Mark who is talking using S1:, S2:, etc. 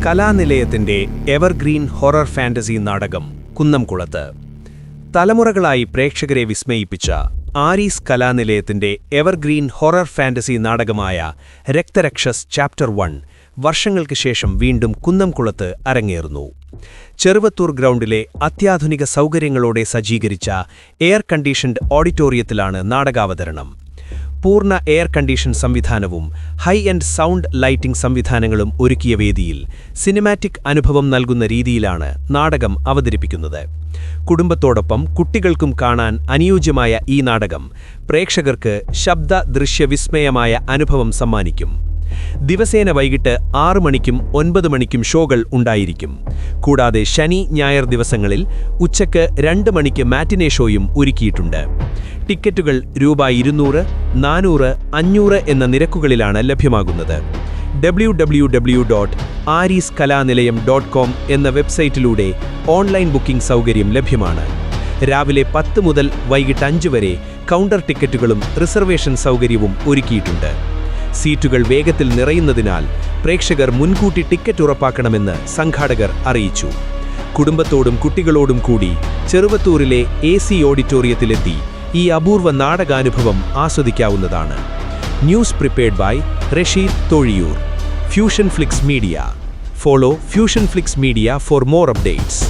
S1: കലാനിലയത്തിന്റെ evergreen horror fantasy നാടകം കുന്നംകുളത്ത്. തലമുറകളായി പ്രേക്ഷകരെ വിസ്മയിപ്പിച്ച ആരീസ് കലാനിലയത്തിന്റെ എവർഗ്രീൻ ഹൊറർ ഫാന്റസി നാടകമായ രക്തരക്ഷസ് ചാപ്റ്റർ 1 വർഷങ്ങൾക്ക് ശേഷം വീണ്ടും കുന്നംകുളത്ത് അരങ്ങേറുന്നു. ചെറുവത്തൂർ ഗ്രൗണ്ടിലെ അത്യാധുനിക സൗകര്യങ്ങളോടെ സജ്ജീകരിച്ച എയർ കണ്ടീഷൻഡ് ഓഡിറ്റോറിയത്തിലാണ് നാടകാവതരണം. പൂർണ്ണ എയർ കണ്ടീഷൻ സംവിധാനവും ഹൈ എൻഡ് സൗണ്ട് ലൈറ്റിംഗ് സംവിധാനങ്ങളും ഒരുക്കിയ വേദിയിൽ സിനിമാറ്റിക് അനുഭവം നൽകുന്ന രീതിയിലാണ് നാടകം അവതരിപ്പിക്കുന്നത്. കുടുംബത്തോടൊപ്പം കുട്ടികൾക്കും കാണാൻ അനുയോജ്യമായ ഈ നാടകം പ്രേക്ഷകർക്ക് ശബ്ദ ദൃശ്യ വിസ്മയമായ അനുഭവം സമ്മാനിക്കും. ദിവസേന വൈകിട്ട് 6 മണിക്കും 9 മണിക്കും ഷോകൾ ഉണ്ടായിരിക്കും. കൂടാതെ ശനി ഞായർ ദിവസങ്ങളിൽ ഉച്ചയ്ക്ക് 2 മണിക്ക് മാറ്റിനെ ഷോയും ഒരുക്കിയിട്ടുണ്ട്. ടിക്കറ്റുകൾ ₹200, 400, 500 എന്ന നിരക്കുകളിലാണ് ലഭ്യമാകുന്നത്. www.ariskalaanilayam.com എന്ന വെബ്സൈറ്റിലൂടെ ഓൺലൈൻ ബുക്കിംഗ് സൗകര്യം ലഭ്യമാണ്. രാവിലെ 10 മുതൽ വൈകിട്ട് 5 വരെ കൗണ്ടർ ടിക്കറ്റുകളും റിസർവേഷൻ സൗകര്യവും ഒരുക്കിയിട്ടുണ്ട്. സീറ്റുകൾ വേഗത്തിൽ നിറയുന്നതിനാൽ പ്രേക്ഷകർ മുൻകൂട്ടി ടിക്കറ്റ് ഉറപ്പാക്കണമെന്ന് സംഘാടകർ അറിയിച്ചു. കുടുംബത്തോടും കുട്ടികളോടും കൂടി ചെറുവത്തൂരിലെ AC ഓഡിറ്റോറിയത്തിലെത്തി ഈ അപൂർവ നാടകാനുഭവം ആസ്വദിക്കാവുന്നതാണ്. News prepared by Rasheed Thozhiyur. Fusion flix media. Follow fusion flix media for more updates.